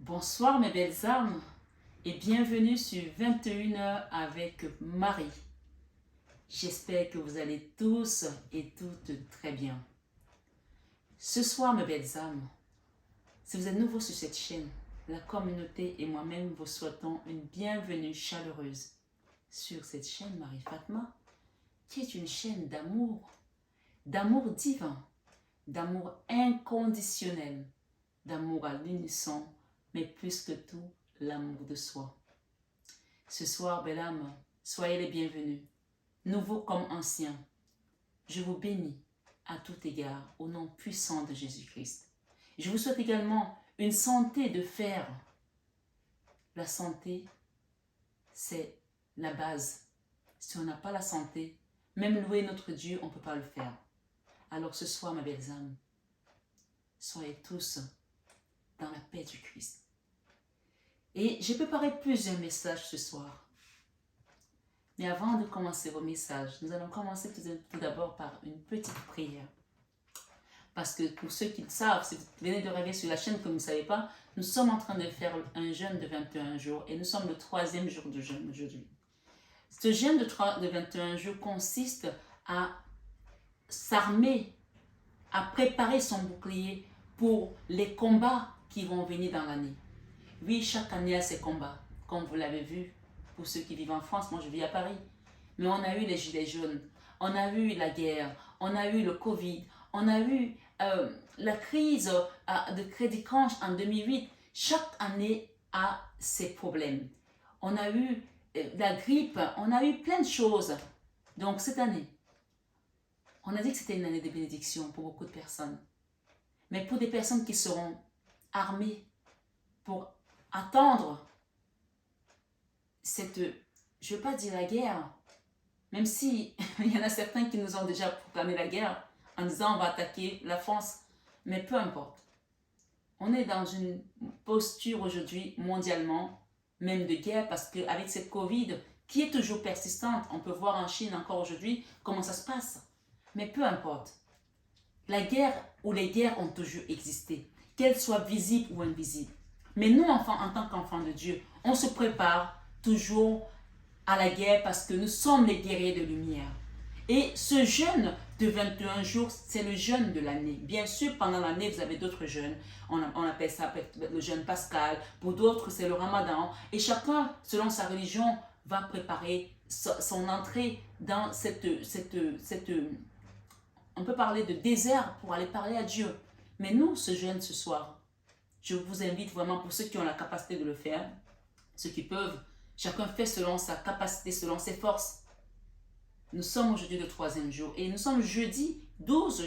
Bonsoir mes belles âmes et bienvenue sur 21h avec Marie. J'espère que vous allez tous et toutes très bien. Ce soir mes belles âmes, si vous êtes nouveau sur cette chaîne, la communauté et moi-même vous souhaitons une bienvenue chaleureuse sur cette chaîne Marie Fatma, qui est une chaîne d'amour divin, d'amour inconditionnel, d'amour à l'unisson, mais plus que tout, l'amour de soi. Ce soir, belle âme, soyez les bienvenus, nouveaux comme anciens. Je vous bénis à tout égard au nom puissant de Jésus-Christ. Je vous souhaite également une santé de fer. La santé, c'est la base. Si on n'a pas la santé, même louer notre Dieu, on ne peut pas le faire. Alors ce soir, mes belles âmes, soyez tous dans la paix du Christ. Et j'ai préparé plusieurs messages ce soir. Mais avant de commencer vos messages, nous allons commencer tout d'abord par une petite prière. Parce que pour ceux qui le savent, si vous venez de rêver sur la chaîne que vous ne savez pas, nous sommes en train de faire un jeûne de 21 jours et nous sommes le 3e jour de jeûne aujourd'hui. Ce jeûne de 21 jours consiste à s'armer, à préparer son bouclier pour les combats qui vont venir dans l'année. Oui, chaque année a ses combats, comme vous l'avez vu, pour ceux qui vivent en France, moi je vis à Paris. Mais on a eu les gilets jaunes, on a eu la guerre, on a eu le Covid, on a eu la crise de Crédit Crunch en 2008. Chaque année a ses problèmes. On a eu la grippe, on a eu plein de choses. Donc cette année, on a dit que c'était une année de bénédiction pour beaucoup de personnes. Mais pour des personnes qui seront armées pour attendre cette, je ne veux pas dire la guerre, même si il y en a certains qui nous ont déjà proclamé la guerre en disant on va attaquer la France, mais peu importe. On est dans une posture aujourd'hui mondialement, même de guerre, parce qu'avec cette Covid qui est toujours persistante, on peut voir en Chine encore aujourd'hui comment ça se passe. Mais peu importe. La guerre ou les guerres ont toujours existé, qu'elles soient visibles ou invisibles. Mais nous, enfants, en tant qu'enfants de Dieu, on se prépare toujours à la guerre parce que nous sommes les guerriers de lumière. Et ce jeûne de 21 jours, c'est le jeûne de l'année. Bien sûr, pendant l'année, vous avez d'autres jeûnes. On appelle ça le jeûne pascal. Pour d'autres, c'est le ramadan. Et chacun, selon sa religion, va préparer son entrée dans on peut parler de désert pour aller parler à Dieu. Mais nous, ce jeûne ce soir, je vous invite vraiment, pour ceux qui ont la capacité de le faire, ceux qui peuvent, chacun fait selon sa capacité, selon ses forces. Nous sommes aujourd'hui le 3e jour et nous sommes jeudi 12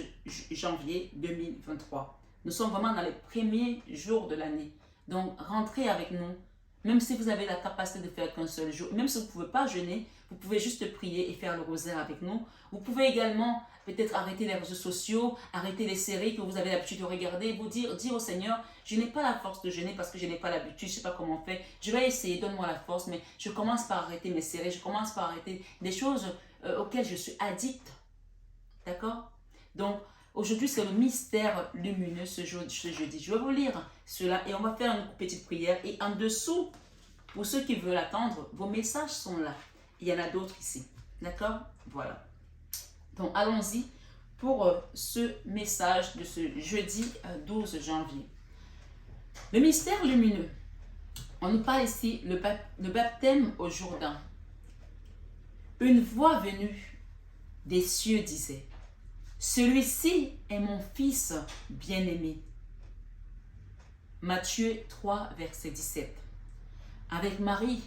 janvier 2023. Nous sommes vraiment dans les premiers jours de l'année. Donc, rentrez avec nous, même si vous avez la capacité de faire qu'un seul jour, même si vous ne pouvez pas jeûner, vous pouvez juste prier et faire le rosaire avec nous. Vous pouvez également peut-être arrêter les réseaux sociaux, arrêter les séries que vous avez l'habitude de regarder, vous dire au Seigneur, je n'ai pas la force de jeûner parce que je n'ai pas l'habitude, je ne sais pas comment on fait. Je vais essayer, donne-moi la force, mais je commence par arrêter mes séries, je commence par arrêter des choses auxquelles je suis addict. D'accord? Donc, aujourd'hui, c'est le mystère lumineux ce jeudi. Je vais vous lire cela et on va faire une petite prière. Et en dessous, pour ceux qui veulent attendre, vos messages sont là. Il y en a d'autres ici. D'accord? Voilà. Donc, allons-y pour ce message de ce jeudi 12 janvier. Le mystère lumineux. On nous parle ici le baptême au Jourdain. Une voix venue des cieux disait, « Celui-ci est mon fils bien-aimé. » Matthieu 3, verset 17. Avec Marie,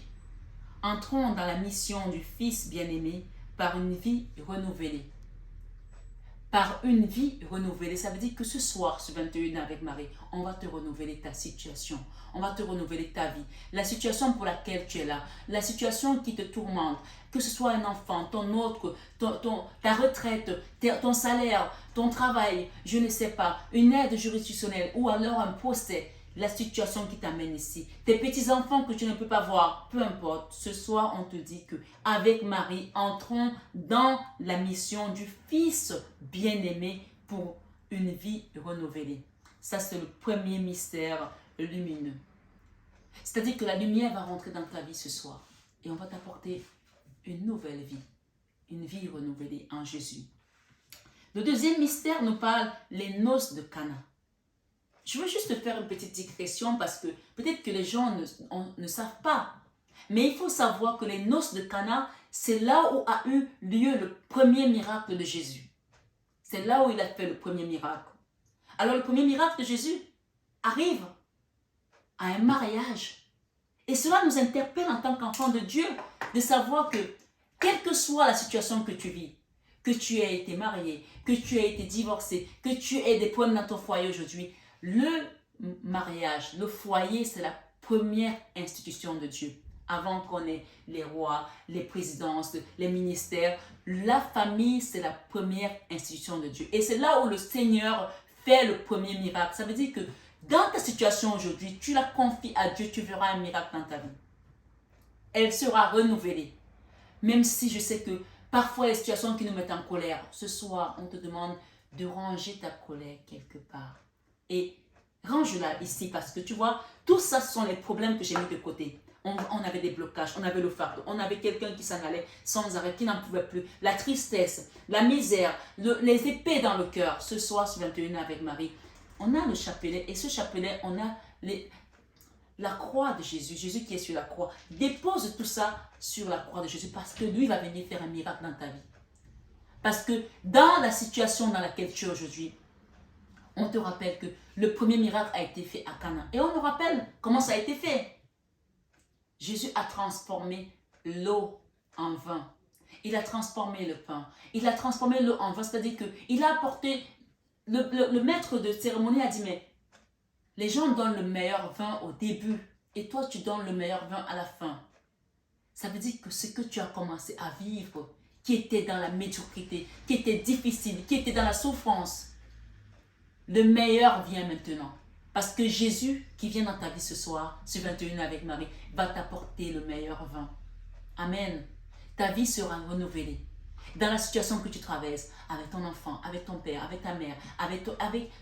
entrons dans la mission du Fils bien-aimé par une vie renouvelée. Par une vie renouvelée, ça veut dire que ce soir, ce 21 avec Marie, on va te renouveler ta situation, on va te renouveler ta vie, la situation pour laquelle tu es là, la situation qui te tourmente, que ce soit un enfant, ton autre, ta retraite, ton salaire, ton travail, je ne sais pas, une aide juridictionnelle ou alors un procès, la situation qui t'amène ici, tes petits-enfants que tu ne peux pas voir, peu importe. Ce soir, on te dit que avec Marie, entrons dans la mission du Fils bien-aimé pour une vie renouvelée. Ça, c'est le premier mystère lumineux. C'est-à-dire que la lumière va rentrer dans ta vie ce soir et on va t'apporter une nouvelle vie, une vie renouvelée en Jésus. Le deuxième mystère nous parle les noces de Cana. Je veux juste faire une petite digression parce que peut-être que les gens ne savent pas. Mais il faut savoir que les noces de Cana, c'est là où a eu lieu le premier miracle de Jésus. C'est là où il a fait le premier miracle. Alors le premier miracle de Jésus arrive à un mariage. Et cela nous interpelle en tant qu'enfants de Dieu de savoir que quelle que soit la situation que tu vis, que tu aies été marié, que tu aies été divorcé, que tu aies des problèmes dans ton foyer aujourd'hui, le mariage, le foyer, c'est la première institution de Dieu. Avant qu'on ait les rois, les présidences, les ministères, la famille, c'est la première institution de Dieu. Et c'est là où le Seigneur fait le premier miracle. Ça veut dire que dans ta situation aujourd'hui, tu la confies à Dieu, tu verras un miracle dans ta vie. Elle sera renouvelée. Même si je sais que parfois les situations qui nous mettent en colère, ce soir, on te demande de ranger ta colère quelque part. Et range-la ici parce que tu vois, tout ça, ce sont les problèmes que j'ai mis de côté. On avait des blocages, on avait le fardeau, on avait quelqu'un qui s'en allait sans arrêt, qui n'en pouvait plus. La tristesse, la misère, les épées dans le cœur. Ce soir, sur 21 avec Marie, on a le chapelet et ce chapelet, on a la croix de Jésus. Jésus qui est sur la croix. Dépose tout ça sur la croix de Jésus parce que lui va venir faire un miracle dans ta vie. Parce que dans la situation dans laquelle tu es aujourd'hui, on te rappelle que le premier miracle a été fait à Cana. Et on nous rappelle comment ça a été fait. Jésus a transformé l'eau en vin. Il a transformé le pain. Il a transformé l'eau en vin. C'est-à-dire qu'il a apporté... Le maître de cérémonie a dit, mais les gens donnent le meilleur vin au début. Et toi, tu donnes le meilleur vin à la fin. Ça veut dire que ce que tu as commencé à vivre, qui était dans la médiocrité, qui était difficile, qui était dans la souffrance, le meilleur vient maintenant. Parce que Jésus, qui vient dans ta vie ce soir, ce 21 avec Marie, va t'apporter le meilleur vin. Amen. Ta vie sera renouvelée. Dans la situation que tu traverses, avec ton enfant, avec ton père, avec ta mère, avec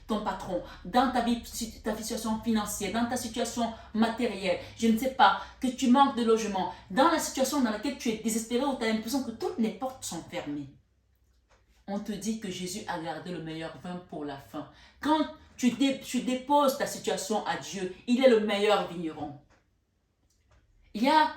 ton patron, dans ta situation financière, dans ta situation matérielle, je ne sais pas, que tu manques de logement, dans la situation dans laquelle tu es désespéré ou tu as l'impression que toutes les portes sont fermées. On te dit que Jésus a gardé le meilleur vin pour la fin. Quand tu déposes ta situation à Dieu, il est le meilleur vigneron. Il y a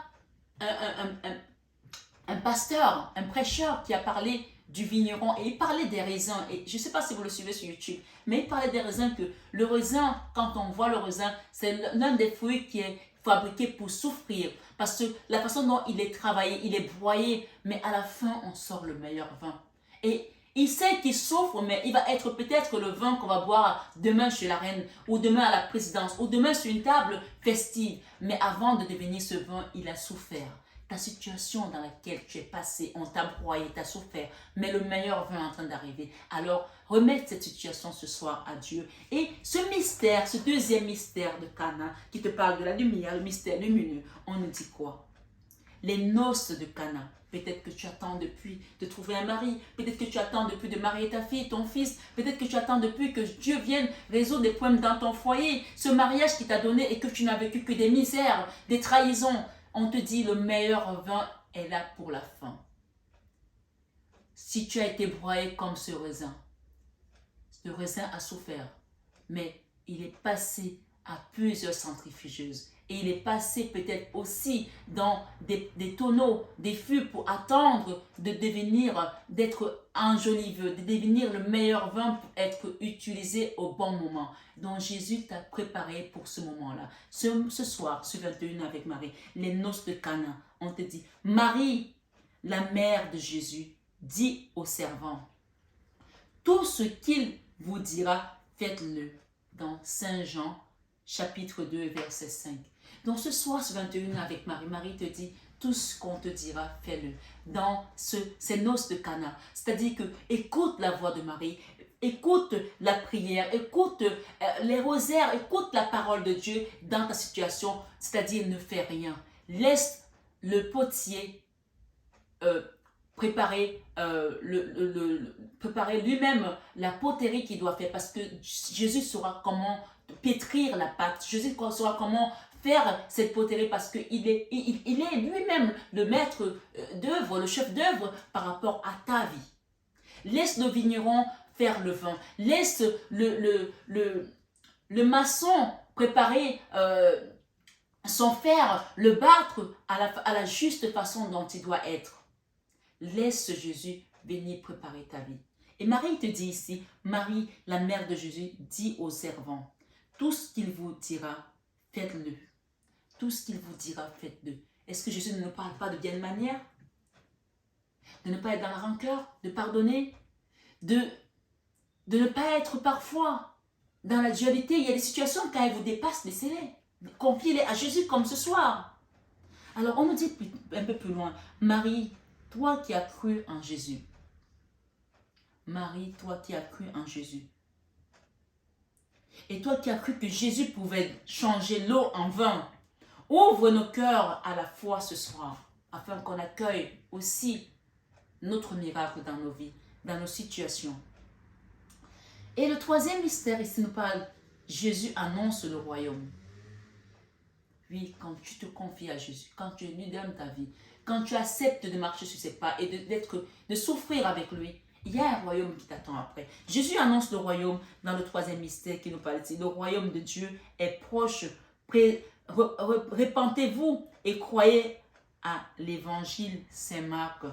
un pasteur, un prêcheur qui a parlé du vigneron et il parlait des raisins. Et je ne sais pas si vous le suivez sur YouTube, mais il parlait des raisins que le raisin, quand on voit le raisin, c'est l'un des fruits qui est fabriqué pour souffrir. Parce que la façon dont il est travaillé, il est broyé, mais à la fin, on sort le meilleur vin. Et il sait qu'il souffre, mais il va être peut-être le vin qu'on va boire demain chez la reine, ou demain à la présidence, ou demain sur une table festive. Mais avant de devenir ce vin, il a souffert. Ta situation dans laquelle tu es passé, on t'a broyé, tu as souffert, mais le meilleur vin est en train d'arriver. Alors, remets cette situation ce soir à Dieu. Et ce mystère, ce deuxième mystère de Cana, qui te parle de la lumière, le mystère lumineux, on nous dit quoi? Les noces de Cana. Peut-être que tu attends depuis de trouver un mari. Peut-être que tu attends depuis de marier ta fille, ton fils. Peut-être que tu attends depuis que Dieu vienne résoudre des problèmes dans ton foyer. Ce mariage qu'il t'a donné et que tu n'as vécu que des misères, des trahisons. On te dit le meilleur vin est là pour la fin. Si tu as été broyé comme ce raisin a souffert, mais il est passé à plusieurs centrifugeuses. Et il est passé peut-être aussi dans des tonneaux, des fûts pour attendre de devenir, d'être enjoliveux, de devenir le meilleur vin pour être utilisé au bon moment. Donc Jésus t'a préparé pour ce moment-là. Ce soir, ce 21 avec Marie, les noces de Cana, on te dit, Marie, la mère de Jésus, dit aux servants, tout ce qu'il vous dira, faites-le. Dans Saint Jean, chapitre 2, verset 5. Donc ce soir, ce 21 avec Marie, Marie te dit, tout ce qu'on te dira, fais-le. Dans ces noces de Cana. C'est-à-dire que écoute la voix de Marie, écoute la prière, écoute les rosaires, écoute la parole de Dieu dans ta situation. C'est-à-dire ne fais rien. Laisse le potier préparer lui-même la poterie qu'il doit faire parce que Jésus saura comment pétrir la pâte. Jésus saura comment faire cette poterie parce qu'il est, il est lui-même le maître d'œuvre, le chef d'œuvre par rapport à ta vie. Laisse le vigneron faire le vin. Laisse le maçon préparer son fer, le battre à la juste façon dont il doit être. Laisse Jésus venir préparer ta vie. Et Marie te dit ici, Marie, la mère de Jésus, dit aux servants, tout ce qu'il vous dira, faites-le. Tout ce qu'il vous dira, faites-le. Est-ce que Jésus ne nous parle pas de bien manière? De ne pas être dans la rancœur, de pardonner, de ne pas être parfois dans la dualité. Il y a des situations, quand elles vous dépassent, laissez-les. Confiez-les à Jésus comme ce soir. Alors, on nous dit un peu plus loin, Marie, toi qui as cru en Jésus. Marie, toi qui as cru en Jésus. Et toi qui as cru que Jésus pouvait changer l'eau en vin. Ouvre nos cœurs à la foi ce soir, afin qu'on accueille aussi notre miracle dans nos vies, dans nos situations. Et le troisième mystère, ici nous parle, Jésus annonce le royaume. Oui, quand tu te confies à Jésus, quand tu lui donnes ta vie, quand tu acceptes de marcher sur ses pas et de souffrir avec lui, il y a un royaume qui t'attend après. Jésus annonce le royaume dans le troisième mystère qui nous parle ici. Le royaume de Dieu est proche. Répentez-vous et croyez à l'évangile Saint-Marc,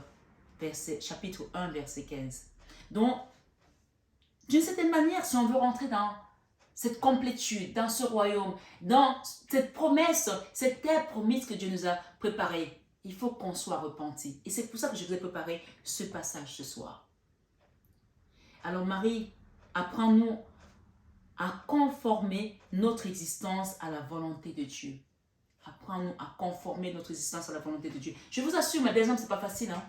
chapitre 1, verset 15. Donc, d'une certaine manière, si on veut rentrer dans cette complétude, dans ce royaume, dans cette promesse, cette terre promise que Dieu nous a préparée, il faut qu'on soit repenti. Et c'est pour ça que je vous ai préparé ce passage ce soir. Alors Marie, apprends-nous à conformer notre existence à la volonté de Dieu. Apprends-nous à conformer notre existence à la volonté de Dieu. Je vous assure, mes belles âmes, ce n'est pas facile. Hein?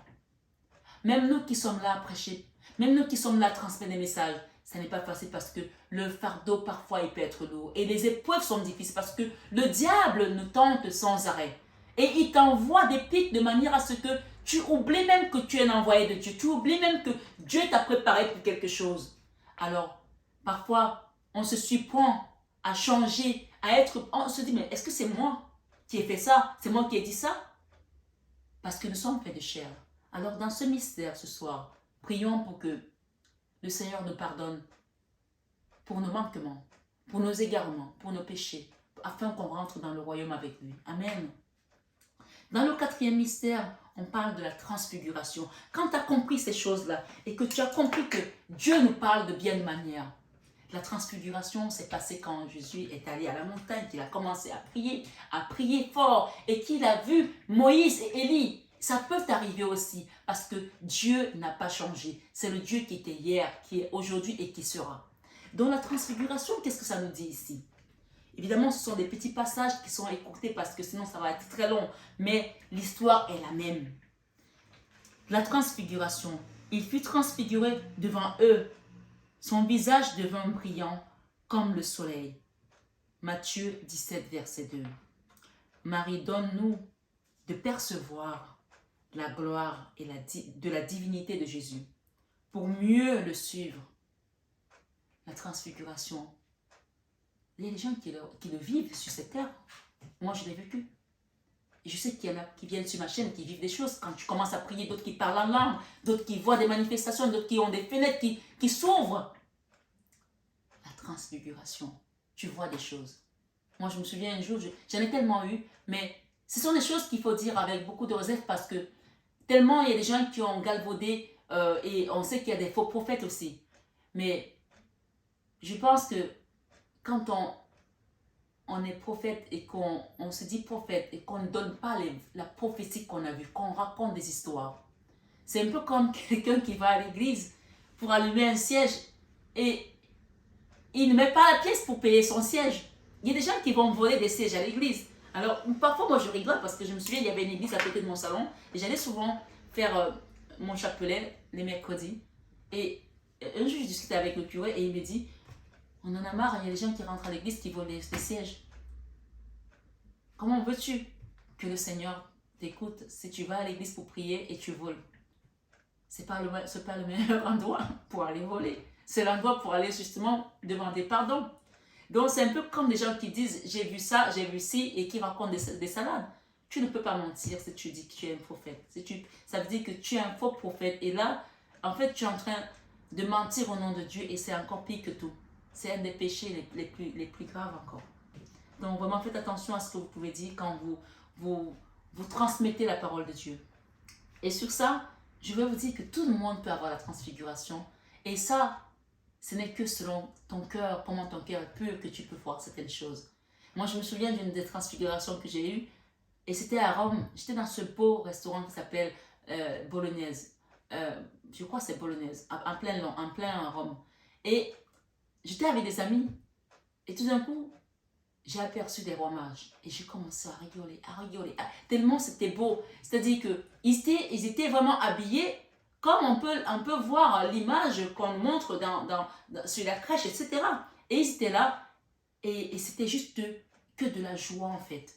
Même nous qui sommes là à prêcher, même nous qui sommes là à transmettre des messages, ce n'est pas facile parce que le fardeau, parfois, il peut être lourd. Et les épreuves sont difficiles parce que le diable nous tente sans arrêt. Et il t'envoie des pics de manière à ce que tu oublies même que tu es un envoyé de Dieu. Tu oublies même que Dieu t'a préparé pour quelque chose. Alors, parfois, on se surprend à changer, on se dit, mais est-ce que c'est moi qui ai fait ça? C'est moi qui ai dit ça? Parce que nous sommes faits de chair. Alors, dans ce mystère ce soir, prions pour que le Seigneur nous pardonne pour nos manquements, pour nos égarements, pour nos péchés, afin qu'on rentre dans le royaume avec lui. Amen. Dans le quatrième mystère, on parle de la transfiguration. Quand tu as compris ces choses-là et que tu as compris que Dieu nous parle de bien manière, la transfiguration s'est passée quand Jésus est allé à la montagne, qu'il a commencé à prier fort et qu'il a vu Moïse et Élie. Ça peut t'arriver aussi parce que Dieu n'a pas changé. C'est le Dieu qui était hier, qui est aujourd'hui et qui sera. Dans la transfiguration, qu'est-ce que ça nous dit ici? Évidemment, ce sont des petits passages qui sont écoutés parce que sinon ça va être très long. Mais l'histoire est la même. La transfiguration. Il fut transfiguré devant eux. Son visage devint brillant comme le soleil. Matthieu 17, verset 2. Marie, donne-nous de percevoir la gloire et de la divinité de Jésus pour mieux le suivre. La transfiguration. Il y a des gens qui le vivent sur cette terre. Moi, je l'ai vécu. Et je sais qu'il y en a qui viennent sur ma chaîne, qui vivent des choses. Quand tu commences à prier, d'autres qui parlent en langue, d'autres qui voient des manifestations, d'autres qui ont des fenêtres qui s'ouvrent. La transfiguration. Tu vois des choses. Moi, je me souviens un jour, j'en ai tellement eu, mais ce sont des choses qu'il faut dire avec beaucoup de réserve parce que tellement il y a des gens qui ont galvaudé et on sait qu'il y a des faux prophètes aussi. Mais je pense que quand on est prophète et qu'on se dit prophète et qu'on ne donne pas la prophétie qu'on a vue, qu'on raconte des histoires, c'est un peu comme quelqu'un qui va à l'église pour allumer un siège et il ne met pas la pièce pour payer son siège. Il y a des gens qui vont voler des sièges à l'église. Alors, parfois, moi, je rigole parce que je me souviens, il y avait une église à côté de mon salon et j'allais souvent faire mon chapelet les mercredis. Et un jour, je discutais avec le curé et il me dit, on en a marre, il y a des gens qui rentrent à l'église qui volent les sièges. Comment veux-tu que le Seigneur t'écoute si tu vas à l'église pour prier et tu voles? Ce n'est pas le meilleur endroit pour aller voler. C'est l'endroit pour aller justement demander pardon. Donc, c'est un peu comme des gens qui disent, j'ai vu ça, j'ai vu ci, et qui racontent des salades. Tu ne peux pas mentir si tu dis que tu es un prophète. Ça veut dire que tu es un faux prophète. Et là, en fait, tu es en train de mentir au nom de Dieu, et c'est encore pire que tout. C'est un des péchés les plus graves encore. Donc, vraiment, faites attention à ce que vous pouvez dire quand vous transmettez la parole de Dieu. Et sur ça, je vais vous dire que tout le monde peut avoir la transfiguration. Et ça, ce n'est que selon ton cœur, comment ton cœur est pur, que tu peux voir certaines choses. Moi, je me souviens d'une des transfigurations que j'ai eues. Et c'était à Rome. J'étais dans ce beau restaurant qui s'appelle Bolognaise. Je crois que c'est Bolognaise. En plein Rome. Et j'étais avec des amis. Et tout d'un coup, j'ai aperçu des rois mages. Et j'ai commencé à rigoler. Tellement c'était beau. C'est-à-dire qu'ils étaient vraiment habillés comme on peut voir l'image qu'on montre sur la crèche, etc. Et ils étaient là. Et c'était juste que de la joie en fait.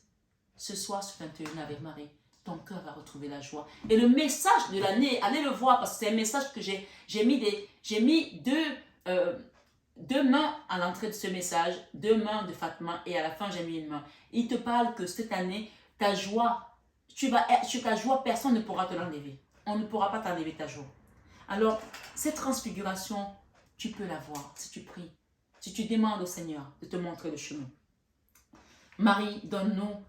Ce soir, sur 21 avec Marie, ton cœur va retrouver la joie. Et le message de l'année, allez le voir parce que c'est un message que j'ai mis deux mains à l'entrée de ce message, 2 mains de Fatma et à la fin j'ai mis une main. Il te parle que cette année, ta joie, ta joie, personne ne pourra te l'enlever. On ne pourra pas t'enlever ta joie. Alors, cette transfiguration, tu peux la voir si tu pries, si tu demandes au Seigneur de te montrer le chemin. Marie, donne-nous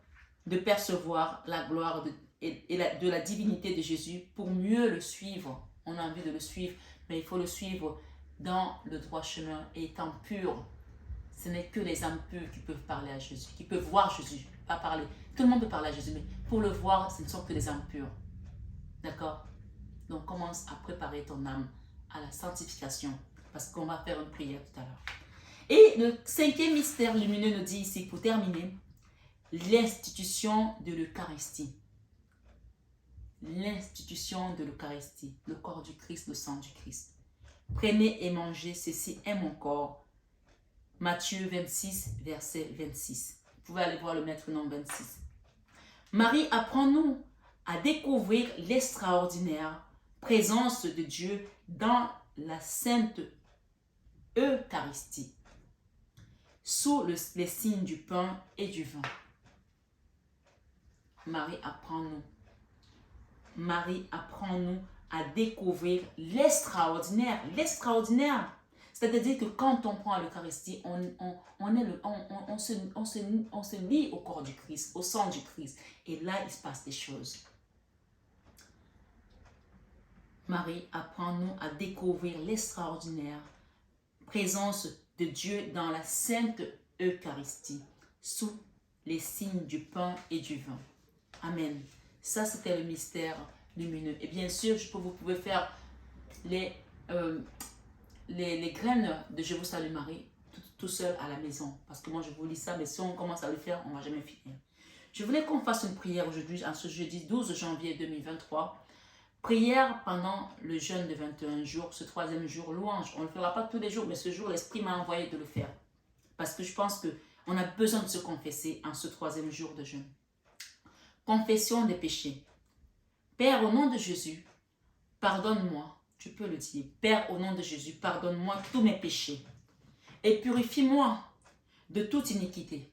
de percevoir la gloire de la divinité de Jésus pour mieux le suivre. On a envie de le suivre, mais il faut le suivre dans le droit chemin et étant pur. Ce n'est que les âmes pures qui peuvent parler à Jésus, qui peuvent voir Jésus, pas parler. Tout le monde peut parler à Jésus, mais pour le voir, ce ne sont que les âmes pures. D'accord? Donc commence à préparer ton âme à la sanctification, parce qu'on va faire une prière tout à l'heure. Et le 5e mystère lumineux nous dit ici, pour terminer, l'institution de l'Eucharistie. L'institution de l'Eucharistie, le corps du Christ, le sang du Christ. Prenez et mangez, ceci est mon corps. Matthieu 26, verset 26. Vous pouvez aller voir le maître-nom 26. Marie, apprends-nous à découvrir l'extraordinaire présence de Dieu dans la sainte Eucharistie, sous les signes du pain et du vin. Marie, apprends-nous. Marie, apprends-nous à découvrir l'extraordinaire. L'extraordinaire. C'est-à-dire que quand on prend l'Eucharistie, on se lie au corps du Christ, au sang du Christ. Et là, il se passe des choses. Marie, apprends-nous à découvrir l'extraordinaire présence de Dieu dans la sainte Eucharistie, sous les signes du pain et du vin. Amen. Ça, c'était le mystère lumineux. Et bien sûr, vous pouvez faire les graines de Je vous salue Marie tout seul à la maison. Parce que moi, je vous lis ça, mais si on commence à le faire, on ne va jamais finir. Je voulais qu'on fasse une prière aujourd'hui, en ce jeudi 12 janvier 2023. Prière pendant le jeûne de 21 jours, ce 3e jour, louange. On ne le fera pas tous les jours, mais ce jour, l'Esprit m'a envoyé de le faire. Parce que je pense qu'on a besoin de se confesser en ce 3e jour de jeûne. Confession des péchés. Père, au nom de Jésus, pardonne-moi. Tu peux le dire. Père, au nom de Jésus, pardonne-moi tous mes péchés. Et purifie-moi de toute iniquité.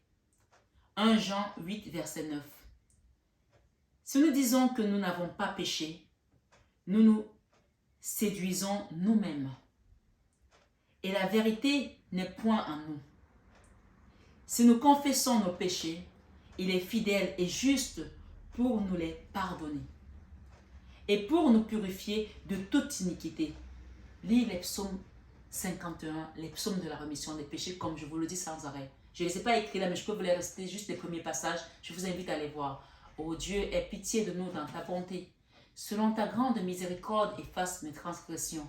1 Jean 8, verset 9. Si nous disons que nous n'avons pas péché, nous nous séduisons nous-mêmes. Et la vérité n'est point en nous. Si nous confessons nos péchés, il est fidèle et juste pour nous les pardonner et pour nous purifier de toute iniquité. Lis les psaumes 51, les psaumes de la rémission des péchés, comme je vous le dis sans arrêt. Je ne les ai pas écrits là, mais je peux vous les réciter juste les premiers passages. Je vous invite à les voir. Ô Dieu, aie pitié de nous dans ta bonté. Selon ta grande miséricorde, efface mes transgressions.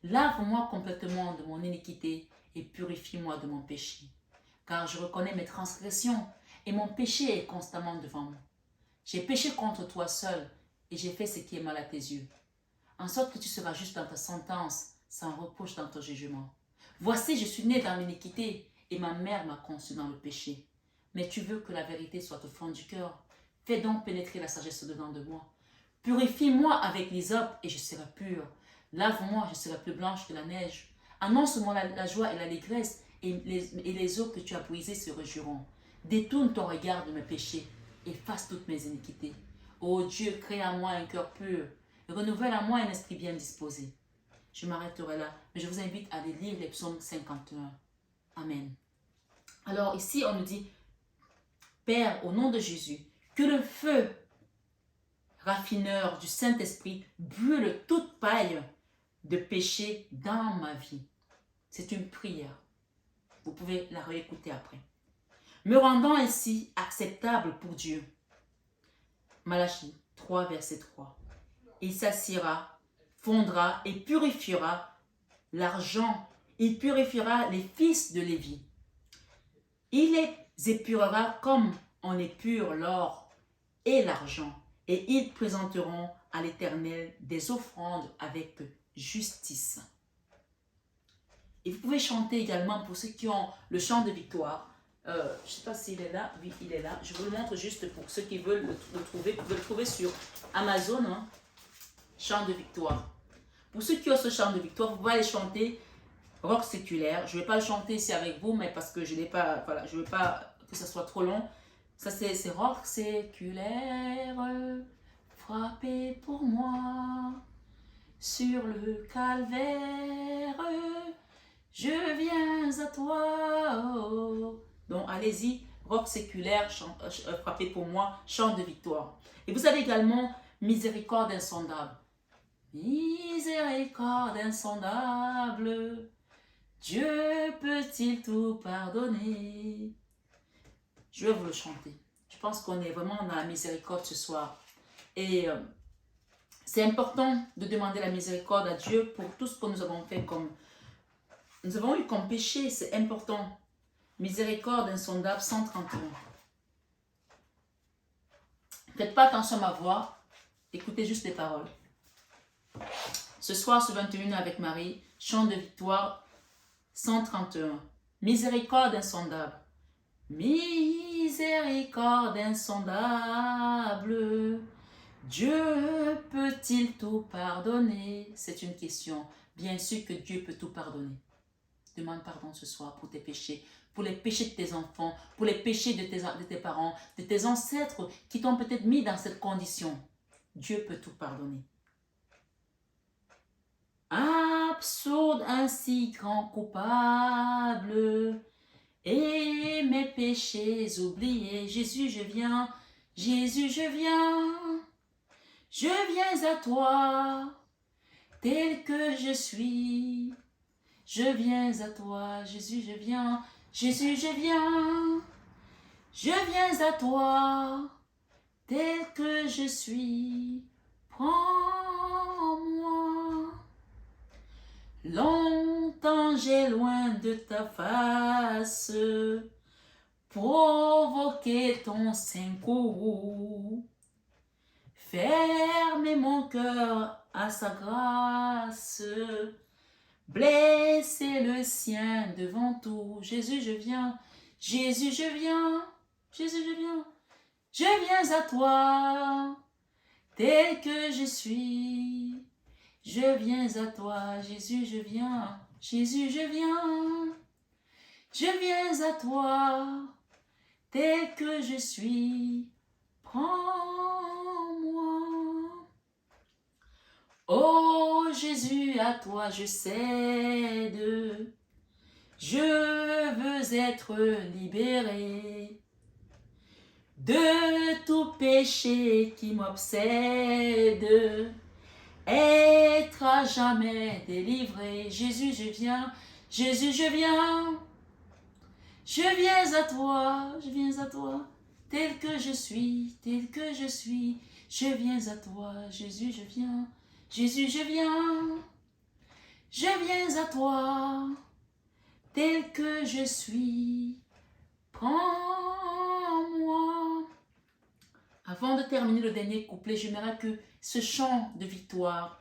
Lave-moi complètement de mon iniquité et purifie-moi de mon péché. Car je reconnais mes transgressions et mon péché est constamment devant moi. J'ai péché contre toi seul et j'ai fait ce qui est mal à tes yeux. En sorte que tu seras juste dans ta sentence, sans reproche dans ton jugement. Voici, je suis né dans l'iniquité et ma mère m'a conçu dans le péché. Mais tu veux que la vérité soit au fond du cœur. Fais donc pénétrer la sagesse au-dedans de moi. Purifie-moi avec l'hysope et je serai pure. Lave-moi, je serai plus blanche que la neige. Annonce-moi la joie et l'allégresse et les eaux que tu as brisées se réjouiront. Détourne ton regard de mes péchés, efface toutes mes iniquités. Ô Dieu, crée en moi un cœur pur, renouvelle en moi un esprit bien disposé. Je m'arrêterai là, mais je vous invite à aller lire les psaumes 51. Amen. Alors ici, on nous dit, Père, au nom de Jésus, que le feu raffineur du Saint-Esprit brûle toute paille de péché dans ma vie. C'est une prière. Vous pouvez la réécouter après. Me rendant ainsi acceptable pour Dieu. Malachie 3, verset 3. Il s'assiera, fondra et purifiera l'argent. Il purifiera les fils de Lévi. Il les épurera comme on épure l'or et l'argent. Et ils présenteront à l'Éternel des offrandes avec justice. Et vous pouvez chanter également pour ceux qui ont le chant de victoire. Je ne sais pas s'il est là. Oui, il est là. Je vous le montre juste pour ceux qui veulent le trouver. Vous pouvez le trouver sur Amazon. Hein. Chant de victoire. Pour ceux qui ont ce chant de victoire, vous pouvez aller chanter rock séculaire. Je ne vais pas le chanter ici avec vous, mais parce que je n'ai pas, voilà, je ne veux pas que ça soit trop long. Ça, c'est rock séculaire. Frappez pour moi sur le calvaire. Je viens à toi. Oh. Donc, allez-y, rock séculaire, frappez pour moi, chant de victoire. Et vous avez également miséricorde insondable. Miséricorde insondable, Dieu peut-il tout pardonner? Je vais vous le chanter. Je pense qu'on est vraiment dans la miséricorde ce soir. Et c'est important de demander la miséricorde à Dieu pour tout ce que nous avons fait comme... Nous avons eu comme péché, c'est important. Miséricorde insondable, 131. Faites pas attention à ma voix, écoutez juste les paroles. Ce soir, ce 21 avec Marie, chant de victoire, 131. Miséricorde insondable. Miséricorde insondable. Dieu peut-il tout pardonner? C'est une question. Bien sûr que Dieu peut tout pardonner. Demande pardon ce soir pour tes péchés, pour les péchés de tes enfants, pour les péchés de tes parents, de tes ancêtres qui t'ont peut-être mis dans cette condition. Dieu peut tout pardonner. Absurde, ainsi grand coupable, et mes péchés oubliés. Jésus, je viens, Jésus, je viens à toi, tel que je suis. Je viens à toi, Jésus, je viens, Jésus, je viens à toi, tel que je suis. Prends-moi. Longtemps j'ai loin de ta face, provoqué ton secours. Fermez mon cœur à sa grâce, blessez le sien devant tout. Jésus, je viens, Jésus, je viens, Jésus, je viens à toi, tel que je suis. Je viens à toi, Jésus, je viens, Jésus, je viens à toi, tel que je suis. Prends-moi. Oh Jésus, à toi je cède, je veux être libéré de tout péché qui m'obsède, être à jamais délivré. Jésus, je viens, Jésus, je viens à toi, tel que je suis, je viens à toi, Jésus, je viens, Jésus, je viens à toi, tel que je suis, prends-moi. Avant de terminer le dernier couplet, j'aimerais que ce chant de victoire,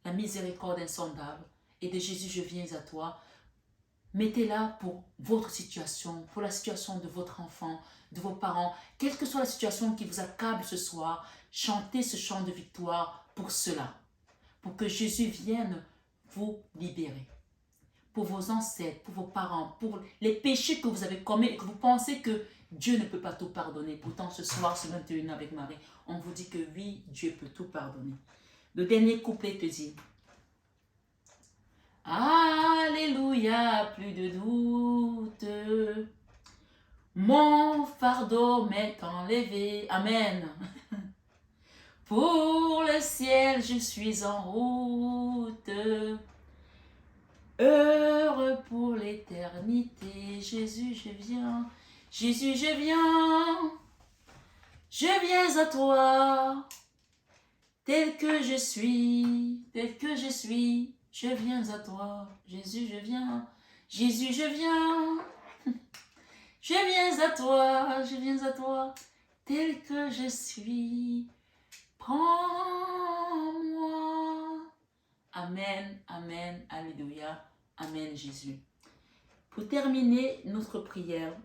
la miséricorde insondable, et de Jésus, je viens à toi, mettez-la pour votre situation, pour la situation de votre enfant, de vos parents, quelle que soit la situation qui vous accable ce soir, chantez ce chant de victoire pour cela, pour que Jésus vienne vous libérer. pour vos ancêtres, pour vos parents, pour les péchés que vous avez commis et que vous pensez que Dieu ne peut pas tout pardonner. Pourtant, ce soir, ce 21 avec Marie, on vous dit que oui, Dieu peut tout pardonner. Le dernier couplet te dit: Alléluia, plus de doute. Mon fardeau m'est enlevé. Amen. Pour le ciel, je suis en route. Heureux pour l'éternité. Jésus, je viens. Jésus, je viens. Je viens à toi. Tel que je suis. Tel que je suis. Je viens à toi. Jésus, je viens. Jésus, je viens. Je viens à toi, je viens à toi, tel que je suis. Prends-moi. Amen, amen, alléluia, amen Jésus. Pour terminer notre prière,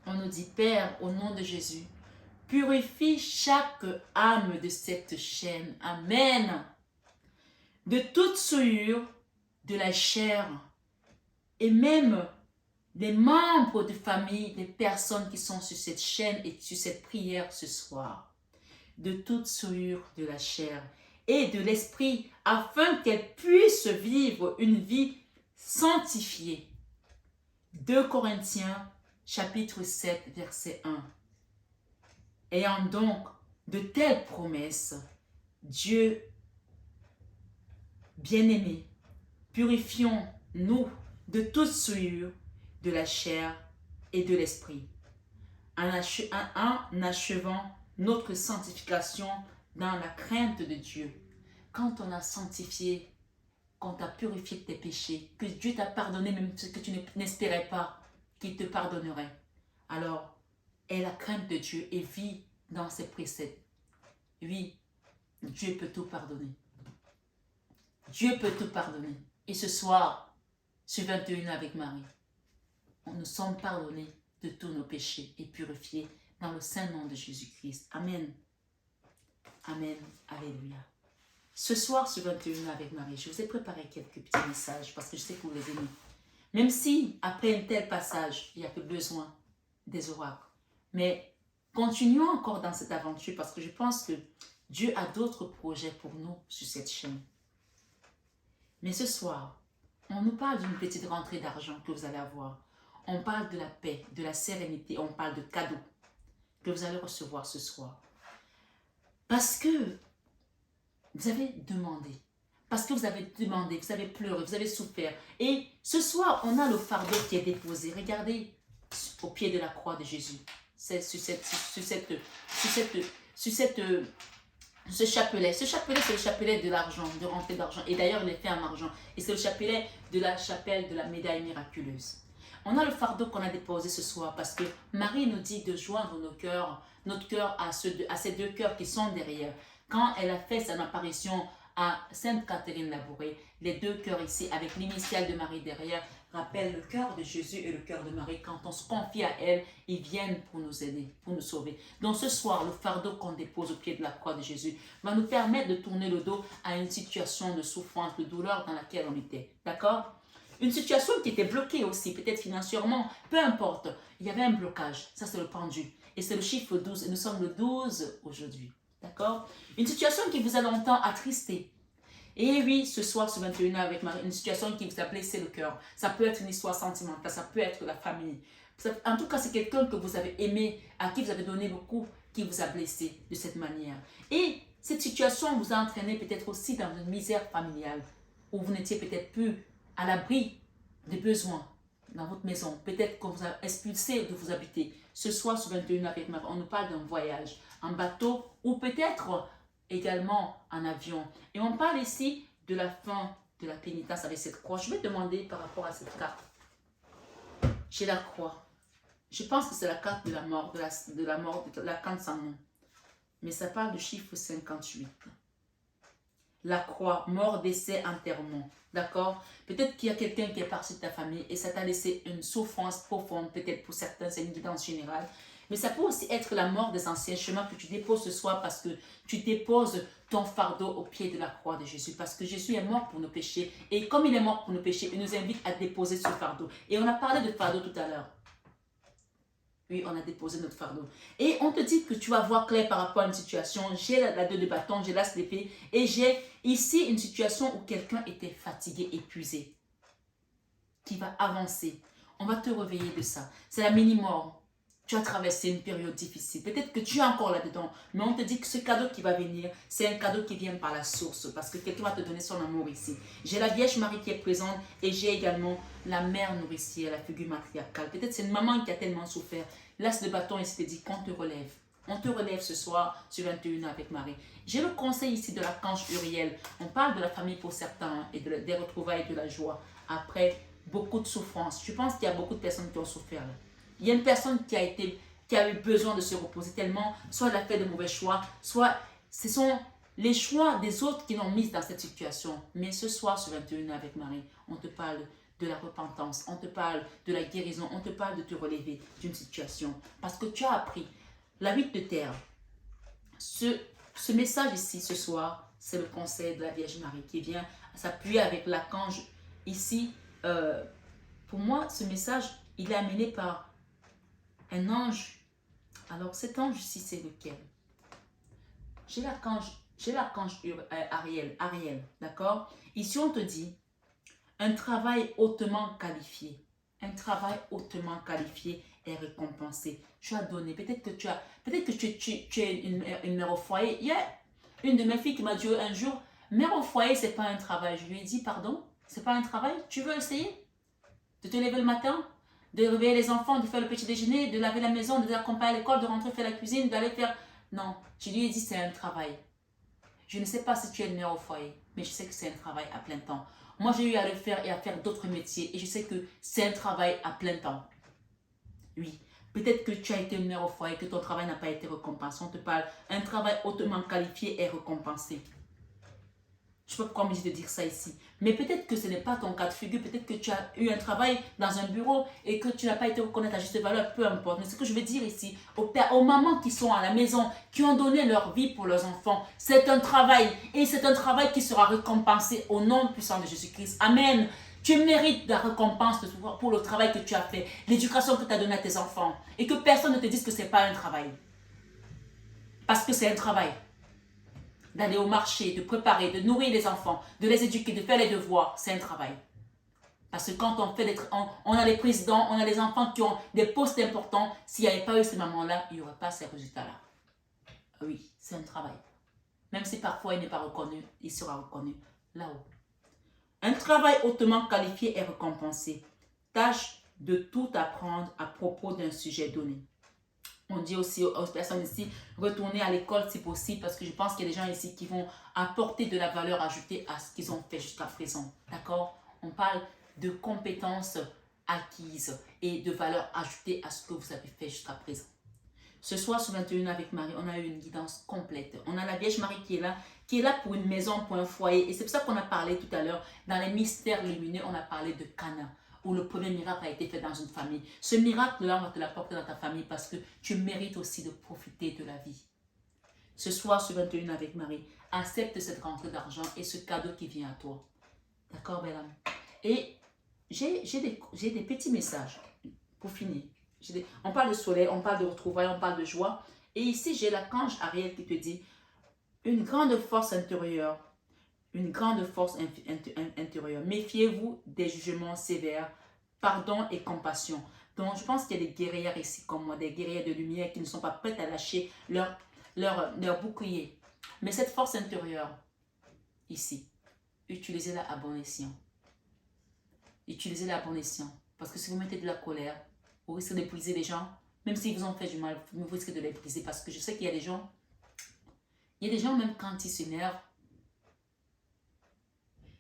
on nous dit: Père, au nom de Jésus, purifie chaque âme de cette chaîne. Amen. De toute souillure de la chair et même des membres de famille, des personnes qui sont sur cette chaîne et sur cette prière ce soir, de toute souillure de la chair et de l'esprit, afin qu'elles puissent vivre une vie sanctifiée. 2 Corinthiens chapitre 7 verset 1. Ayant donc de telles promesses, Dieu bien-aimé, purifions-nous de toute souillure de la chair et de l'esprit, en achevant notre sanctification dans la crainte de Dieu. Quand on a sanctifié, quand tu as purifié tes péchés, que Dieu t'a pardonné même ce que tu n'espérais pas qu'il te pardonnerait, alors aie la crainte de Dieu et vis dans ses préceptes. Oui, Dieu peut tout pardonner. Dieu peut tout pardonner. Et ce soir, ce 21 avec Marie, nous sommes pardonnés de tous nos péchés et purifiés dans le saint nom de Jésus-Christ. Amen. Amen. Alléluia. Ce soir, ce 21 avec Marie, je vous ai préparé quelques petits messages parce que je sais que vous les aimez. Même si, après un tel passage, il n'y a que besoin des oracles. Mais continuons encore dans cette aventure parce que je pense que Dieu a d'autres projets pour nous sur cette chaîne. Mais ce soir, on nous parle d'une petite rentrée d'argent que vous allez avoir. On parle de la paix, de la sérénité, on parle de cadeaux que vous allez recevoir ce soir. Parce que vous avez demandé, parce que vous avez demandé, vous avez pleuré, vous avez souffert. Et ce soir, on a le fardeau qui est déposé. Regardez au pied de la croix de Jésus. C'est ce chapelet. Ce chapelet, c'est le chapelet de l'argent, de rentrée d'argent. Et d'ailleurs, il est fait en argent. Et c'est le chapelet de la chapelle de la médaille miraculeuse. On a le fardeau qu'on a déposé ce soir parce que Marie nous dit de joindre notre cœur à ces deux cœurs qui sont derrière. Quand elle a fait son apparition à Sainte Catherine Labouré, les deux cœurs ici avec l'initiale de Marie derrière rappellent le cœur de Jésus et le cœur de Marie. Quand on se confie à elle, ils viennent pour nous aider, pour nous sauver. Donc ce soir, le fardeau qu'on dépose au pied de la croix de Jésus va nous permettre de tourner le dos à une situation de souffrance, de douleur dans laquelle on était. D'accord ? Une situation qui était bloquée aussi, peut-être financièrement, peu importe. Il y avait un blocage, ça c'est le pendu. Et c'est le chiffre 12, et nous sommes le 12 aujourd'hui. D'accord? Une situation qui vous a longtemps attristé. Et oui, ce soir, ce 21 avec Marie, une situation qui vous a blessé le cœur. Ça peut être une histoire sentimentale, ça peut être la famille. En tout cas, c'est quelqu'un que vous avez aimé, à qui vous avez donné beaucoup, qui vous a blessé de cette manière. Et cette situation vous a entraîné peut-être aussi dans une misère familiale, où vous n'étiez peut-être plus à l'abri des besoins dans votre maison. Peut-être qu'on vous a expulsé de vous habiter. Ce soir, ce 21 avec Marie, on nous parle d'un voyage en bateau ou peut-être également en avion. Et on parle ici de la fin de la pénitence avec cette croix. Je vais demander par rapport à cette carte. J'ai la croix. Je pense que c'est la carte de la mort, de la carte sans nom. Mais ça parle du chiffre 58. La croix, mort, décès, enterrement. D'accord? Peut-être qu'il y a quelqu'un qui est parti de ta famille et ça t'a laissé une souffrance profonde. Peut-être pour certains, c'est une guidance générale. Mais ça peut aussi être la mort des anciens chemins que tu déposes ce soir parce que tu déposes ton fardeau au pied de la croix de Jésus. Parce que Jésus est mort pour nos péchés. Et comme il est mort pour nos péchés, il nous invite à déposer ce fardeau. Et on a parlé de fardeau tout à l'heure. Oui, on a déposé notre fardeau. Et on te dit que tu vas voir clair par rapport à une situation. J'ai la 2 de bâton, j'ai l'as d'épée. Et j'ai ici une situation où quelqu'un était fatigué, épuisé. Qui va avancer. On va te réveiller de ça. C'est la mini-mort. Tu as traversé une période difficile. Peut-être que tu es encore là-dedans. Mais on te dit que ce cadeau qui va venir, c'est un cadeau qui vient par la source. Parce que quelqu'un va te donner son amour ici. J'ai la Vierge Marie qui est présente. Et j'ai également la mère nourricière, la figure matriarcale. Peut-être c'est une maman qui a tellement souffert. L'as de bâton ici te dit qu'on te relève. On te relève ce soir sur 21 avec Marie. J'ai le conseil ici de l'archange Uriel. On parle de la famille pour certains et des retrouvailles et de la joie. Après beaucoup de souffrance. Je pense qu'il y a beaucoup de personnes qui ont souffert là. Il y a une personne qui a eu besoin de se reposer tellement, soit elle a fait de mauvais choix, soit ce sont les choix des autres qui l'ont mise dans cette situation. Mais ce soir sur 21 avec Marie, on te parle de la repentance, on te parle de la guérison, on te parle de te relever d'une situation. Parce que tu as appris la 8 de terre. Ce message ici ce soir, c'est le conseil de la Vierge Marie qui vient s'appuyer avec l'archange ici. Pour moi, ce message, il est amené par un ange. Alors, cet ange ici, c'est lequel? J'ai l'archange Ariel, d'accord? Ici, on te dit un travail hautement qualifié. Un travail hautement qualifié est récompensé. Tu as donné. Peut-être que tu es une mère au foyer. Il y a une de mes filles qui m'a dit un jour, mère au foyer, c'est pas un travail. Je lui ai dit, pardon, c'est pas un travail? Tu veux essayer? De te lever le matin, de réveiller les enfants, de faire le petit déjeuner, de laver la maison, de les accompagner à l'école, de rentrer faire la cuisine, d'aller faire... Non, je lui ai dit c'est un travail. Je ne sais pas si tu es une mère au foyer, mais je sais que c'est un travail à plein temps. Moi, j'ai eu à le faire et à faire d'autres métiers et je sais que c'est un travail à plein temps. Oui, peut-être que tu as été une mère au foyer, que ton travail n'a pas été récompensé. On te parle, un travail hautement qualifié est récompensé. Je ne sais pas pourquoi on me dit de dire ça ici. Mais peut-être que ce n'est pas ton cas de figure. Peut-être que tu as eu un travail dans un bureau et que tu n'as pas été reconnaître à juste valeur. Peu importe. Mais ce que je veux dire ici, aux mamans qui sont à la maison, qui ont donné leur vie pour leurs enfants, c'est un travail. Et c'est un travail qui sera récompensé au nom puissant de Jésus-Christ. Amen. Tu mérites la récompense pour le travail que tu as fait, l'éducation que tu as donnée à tes enfants. Et que personne ne te dise que ce n'est pas un travail. Parce que c'est un travail. D'aller au marché, de préparer, de nourrir les enfants, de les éduquer, de faire les devoirs, c'est un travail. Parce que quand on a les présidents, on a les enfants qui ont des postes importants, s'il n'y avait pas eu ces mamans-là, il n'y aurait pas ces résultats-là. Oui, c'est un travail. Même si parfois il n'est pas reconnu, il sera reconnu là-haut. Un travail hautement qualifié est récompensé. Tâche de tout apprendre à propos d'un sujet donné. On dit aussi aux personnes ici, retourner à l'école si possible, parce que je pense qu'il y a des gens ici qui vont apporter de la valeur ajoutée à ce qu'ils ont fait jusqu'à présent. D'accord? On parle de compétences acquises et de valeur ajoutée à ce que vous avez fait jusqu'à présent. Ce soir, sur 21 avec Marie, on a eu une guidance complète. On a la Vierge Marie qui est là pour une maison, pour un foyer. Et c'est pour ça qu'on a parlé tout à l'heure, dans les mystères lumineux, on a parlé de Cana, où le premier miracle a été fait dans une famille. Ce miracle-là, on va te l'apporter dans ta famille parce que tu mérites aussi de profiter de la vie. Ce soir, sur 21 avec Marie, accepte cette rentrée d'argent et ce cadeau qui vient à toi. D'accord, belle âme? Et j'ai des petits messages pour finir. On parle de soleil, on parle de retrouvailles, on parle de joie. Et ici, j'ai l'archange Ariel qui te dit une grande force intérieure. Une grande force intérieure. Méfiez-vous des jugements sévères, pardon et compassion. Donc, je pense qu'il y a des guerrières ici comme moi, des guerrières de lumière qui ne sont pas prêtes à lâcher leur bouclier. Mais cette force intérieure, ici, utilisez-la à bon escient. Utilisez-la à bon escient. Parce que si vous mettez de la colère, vous risquez de briser les gens. Même s'ils vous ont fait du mal, vous risquez de les briser. Parce que je sais qu'il y a des gens, même quand ils s'énervent,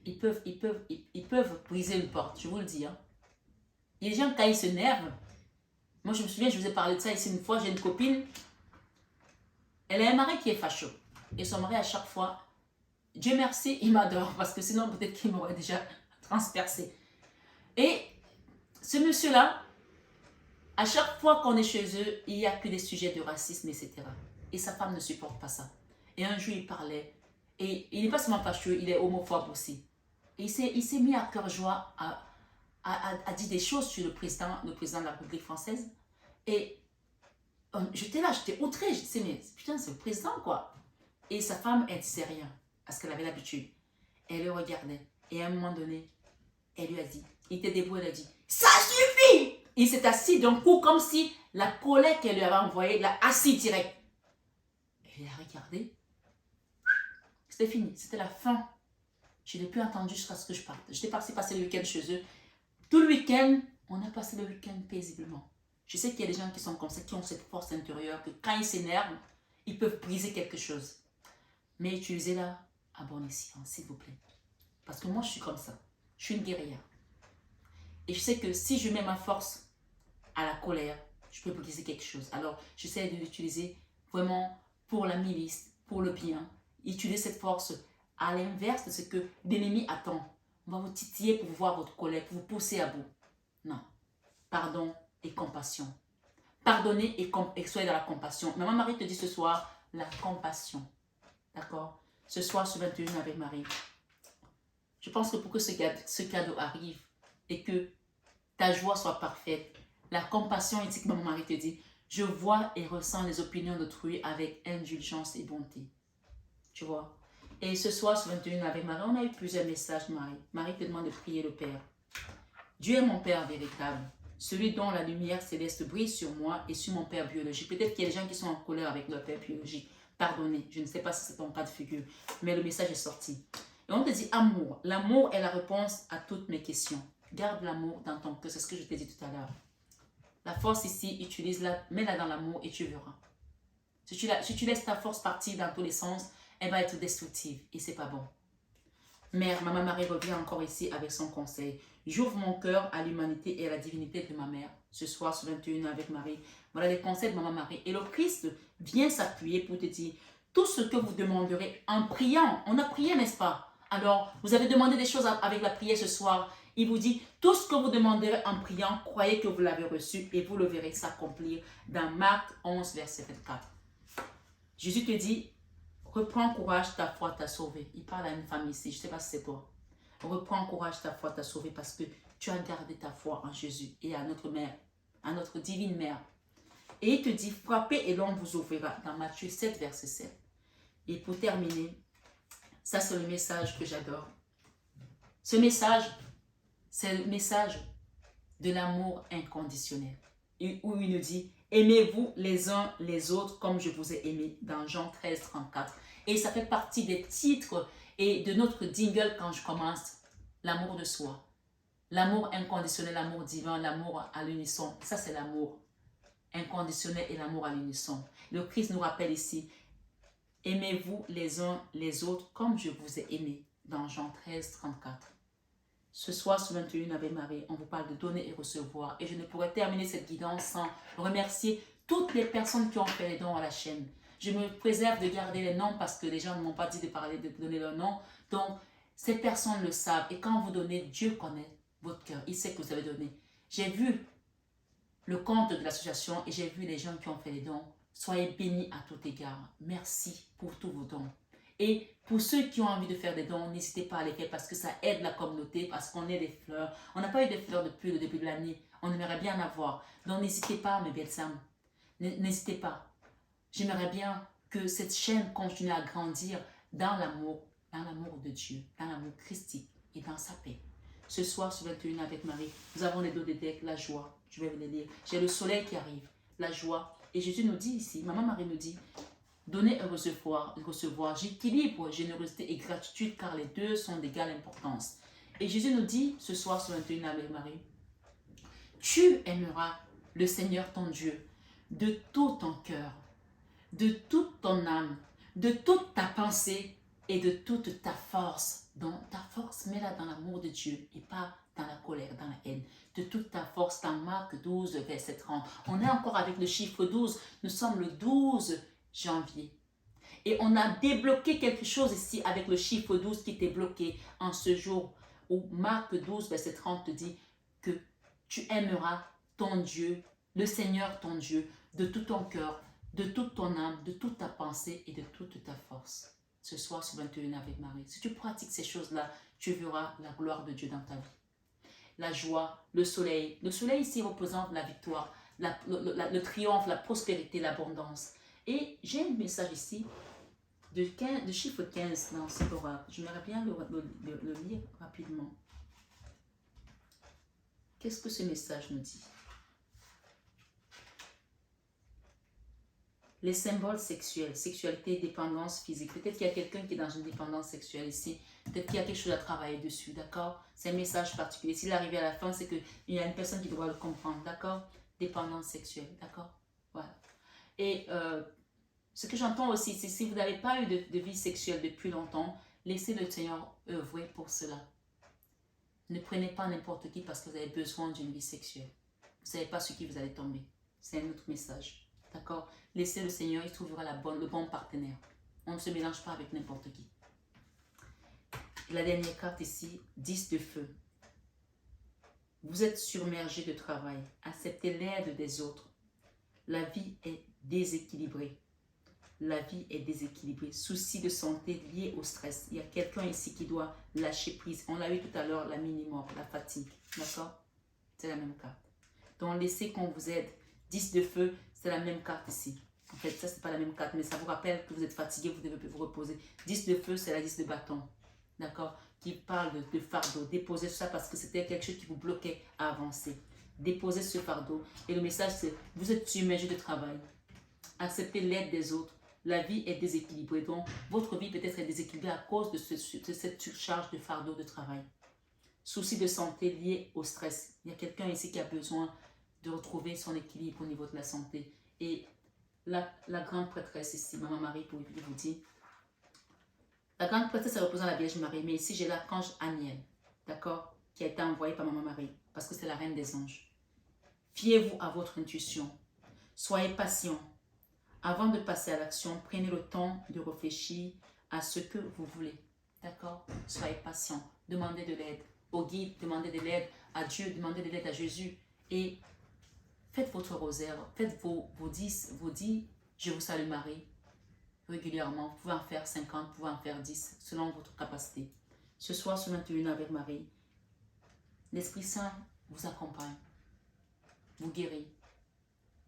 ils peuvent briser une porte, je vous le dis. Hein. Il y a des gens, quand ils s'énervent, moi je me souviens, je vous ai parlé de ça ici une fois, j'ai une copine, elle a un mari qui est fâcheux. Et son mari, à chaque fois, Dieu merci, il m'adore, parce que sinon peut-être qu'il m'aurait déjà transpercé. Et ce monsieur-là, À chaque fois qu'on est chez eux, il n'y a que des sujets de racisme, etc. Et sa femme ne supporte pas ça. Et un jour, il parlait. Et il n'est pas seulement fâcheux, il est homophobe aussi. Et il s'est mis à cœur joie à dire des choses sur le président de la République française. Et j'étais là, j'étais outrée. Je disais, mais putain, c'est le président, quoi. Et sa femme, elle ne disait rien, parce qu'elle avait l'habitude. Elle le regardait. Et à un moment donné, elle lui a dit, il était debout, elle a dit, ça suffit! Il s'est assis d'un coup, comme si la colère qu'elle lui avait envoyée l'a assis direct. Et il a regardé. C'était fini, c'était la fin. Je n'ai plus entendu jusqu'à ce que je parte. J'étais partie passer le week-end chez eux. Tout le week-end, on a passé le week-end paisiblement. Je sais qu'il y a des gens qui sont comme ça, qui ont cette force intérieure, que quand ils s'énervent, ils peuvent briser quelque chose. Mais utilisez-la à bon escient, s'il vous plaît. Parce que moi, je suis comme ça. Je suis une guerrière. Et je sais que si je mets ma force à la colère, je peux briser quelque chose. Alors, j'essaie de l'utiliser vraiment pour la milice, pour le bien. Utilisez cette force à l'inverse de ce que l'ennemi attend. On va vous titiller pour voir votre colère, pour vous pousser à bout. Non. Pardon et compassion. Pardonnez et soyez dans la compassion. Maman Marie te dit ce soir, la compassion. D'accord? Ce soir, ce 21 avec Marie. Je pense que pour que ce cadeau arrive et que ta joie soit parfaite, la compassion est que Maman Marie te dit, je vois et ressens les opinions d'autrui avec indulgence et bonté. Tu vois? Et ce soir, ce 21 avec Marie, on a eu plusieurs messages, Marie. Marie te demande de prier le Père. Dieu est mon Père véritable, celui dont la lumière céleste brille sur moi et sur mon Père biologique. Peut-être qu'il y a des gens qui sont en colère avec leur Père biologique. Pardonnez, je ne sais pas si c'est ton cas de figure, mais le message est sorti. Et on te dit amour. L'amour est la réponse à toutes mes questions. Garde l'amour dans ton cœur, c'est ce que je t'ai dit tout à l'heure. La force ici, utilise-la, mets-la dans l'amour et tu verras. Si tu laisses ta force partir dans tous les sens, elle va être destructive et c'est pas bon. Mère, Maman Marie revient encore ici avec son conseil. J'ouvre mon cœur à l'humanité et à la divinité de ma mère. Ce soir, ce 21 avec Marie. Voilà les conseils de Maman Marie. Et le Christ vient s'appuyer pour te dire tout ce que vous demanderez en priant. On a prié, n'est-ce pas? Alors, vous avez demandé des choses avec la prière ce soir. Il vous dit, tout ce que vous demanderez en priant, croyez que vous l'avez reçu et vous le verrez s'accomplir dans Marc 11, verset 24. Jésus te dit, reprends courage, ta foi t'a sauvé. Il parle à une femme ici, je ne sais pas si c'est toi. Reprends courage, ta foi t'a sauvé parce que tu as gardé ta foi en Jésus et à notre mère, à notre divine mère. Et il te dit, frappez et l'on vous ouvrira dans Matthieu 7, verset 7. Et pour terminer, ça c'est le message que j'adore. Ce message, c'est le message de l'amour inconditionnel. Où il nous dit, aimez-vous les uns les autres comme je vous ai aimé dans Jean 13, 34. Et ça fait partie des titres et de notre jingle quand je commence, l'amour de soi. L'amour inconditionnel, l'amour divin, l'amour à l'unisson. Ça c'est l'amour inconditionnel et l'amour à l'unisson. Le Christ nous rappelle ici, aimez-vous les uns les autres comme je vous ai aimé dans Jean 13, 34. Ce soir, ce 21 avec Marie, on vous parle de donner et recevoir. Et je ne pourrais terminer cette guidance sans remercier toutes les personnes qui ont fait les dons à la chaîne. Je me préserve de garder les noms parce que les gens ne m'ont pas dit de donner leur nom. Donc, ces personnes le savent. Et quand vous donnez, Dieu connaît votre cœur. Il sait que vous avez donné. J'ai vu le compte de l'association et j'ai vu les gens qui ont fait les dons. Soyez bénis à tout égard. Merci pour tous vos dons. Et pour ceux qui ont envie de faire des dons, n'hésitez pas à les faire parce que ça aide la communauté, parce qu'on est des fleurs. On n'a pas eu de fleurs depuis le début de l'année. On aimerait bien en avoir. Donc n'hésitez pas, mes belles âmes. N'hésitez pas. J'aimerais bien que cette chaîne continue à grandir dans l'amour de Dieu, dans l'amour christique et dans sa paix. Ce soir, ce 21 avec Marie, nous avons les dodédèques, la joie. Je vais vous les lire. J'ai le soleil qui arrive, la joie. Et Jésus nous dit ici, Maman Marie nous dit, donner et recevoir, j'équilibre générosité et gratitude car les deux sont d'égale importance. Et Jésus nous dit ce soir sur 21 avec Marie, tu aimeras le Seigneur ton Dieu de tout ton cœur, de toute ton âme, de toute ta pensée et de toute ta force. Donc ta force, mets-la dans l'amour de Dieu et pas dans la colère, dans la haine. De toute ta force, dans Marc 12, verset 30. On est encore avec le chiffre 12. Nous sommes le 12 janvier. Et on a débloqué quelque chose ici avec le chiffre 12 qui était bloqué en ce jour où Marc 12, verset 30 te dit que tu aimeras ton Dieu, le Seigneur ton Dieu de tout ton cœur, de toute ton âme, de toute ta pensée et de toute ta force. Ce soir sur 21 avec Marie. Si tu pratiques ces choses-là, tu verras la gloire de Dieu dans ta vie. La joie, le soleil. Le soleil ici représente la victoire, le triomphe, la prospérité, l'abondance. Et j'ai un message ici de chiffre 15 dans cet oracle. J'aimerais bien le lire rapidement. Qu'est-ce que ce message nous dit? Les symboles sexuels, sexualité, dépendance physique. Peut-être qu'il y a quelqu'un qui est dans une dépendance sexuelle ici. Peut-être qu'il y a quelque chose à travailler dessus, d'accord? C'est un message particulier. S'il arrive à la fin, c'est qu'il y a une personne qui doit le comprendre, d'accord? Dépendance sexuelle, d'accord? Voilà. Et ce que j'entends aussi, c'est si vous n'avez pas eu de vie sexuelle depuis longtemps, laissez le Seigneur œuvrer pour cela. Ne prenez pas n'importe qui parce que vous avez besoin d'une vie sexuelle. Vous ne savez pas sur qui vous allez tomber. C'est un autre message. D'accord? Laissez le Seigneur, il trouvera le bon partenaire. On ne se mélange pas avec n'importe qui. La dernière carte ici, 10 de feu. Vous êtes submergé de travail. Acceptez l'aide des autres. La vie est déséquilibrée. La vie est déséquilibrée. Soucis de santé liés au stress. Il y a quelqu'un ici qui doit lâcher prise. On l'a eu tout à l'heure, la mini-mort, la fatigue. D'accord? C'est la même carte. Donc, laissez qu'on vous aide. 10 de feu, c'est la même carte ici. En fait, ça, c'est pas la même carte, mais ça vous rappelle que vous êtes fatigué, vous devez vous reposer. 10 de feu, c'est la 10 de bâton. D'accord? Qui parle de fardeau. Déposez ça parce que c'était quelque chose qui vous bloquait à avancer. Déposez ce fardeau. Et le message, c'est vous êtes submergé de travail. Acceptez l'aide des autres. La vie est déséquilibrée. Donc, votre vie peut-être est déséquilibrée à cause de cette surcharge de fardeau de travail. Soucis de santé liés au stress. Il y a quelqu'un ici qui a besoin de retrouver son équilibre au niveau de la santé. Et la grande prêtresse ici, Maman Marie, pour vous dire, la grande prêtresse, ça représente la Vierge Marie, mais ici j'ai l'archange Aniel, d'accord, qui a été envoyé par Maman Marie, parce que c'est la reine des anges. Fiez-vous à votre intuition, soyez patient. Avant de passer à l'action, prenez le temps de réfléchir à ce que vous voulez, d'accord? Soyez patient, demandez de l'aide au guide, demandez de l'aide à Dieu, demandez de l'aide à Jésus, et faites votre rosaire, faites vos 10, je vous salue Marie, régulièrement. Vous pouvez en faire 50, vous pouvez en faire 10, selon votre capacité. Ce soir, sur 21 avec Marie, l'Esprit Saint vous accompagne, vous guérit,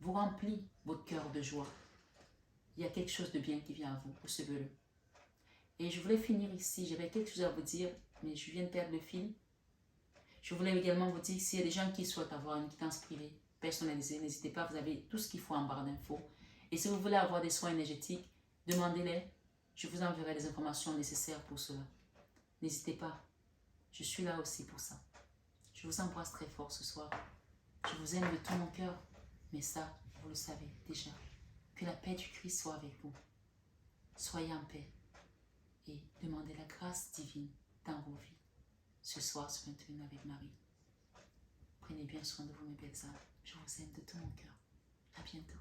vous remplit votre cœur de joie. Il y a quelque chose de bien qui vient à vous, recevez-le. Et je voulais finir ici, j'avais quelque chose à vous dire, mais je viens de perdre le fil. Je voulais également vous dire, s'il y a des gens qui souhaitent avoir une quittance privée, personnalisée, n'hésitez pas, vous avez tout ce qu'il faut en barre d'infos. Et si vous voulez avoir des soins énergétiques, demandez-les, je vous enverrai les informations nécessaires pour cela. N'hésitez pas, je suis là aussi pour ça. Je vous embrasse très fort ce soir. Je vous aime de tout mon cœur, mais ça, vous le savez déjà. Que la paix du Christ soit avec vous. Soyez en paix et demandez la grâce divine dans vos vies. Ce soir, sur 21 avec Marie. Prenez bien soin de vous, mes belles âmes. Je vous aime de tout mon cœur. À bientôt.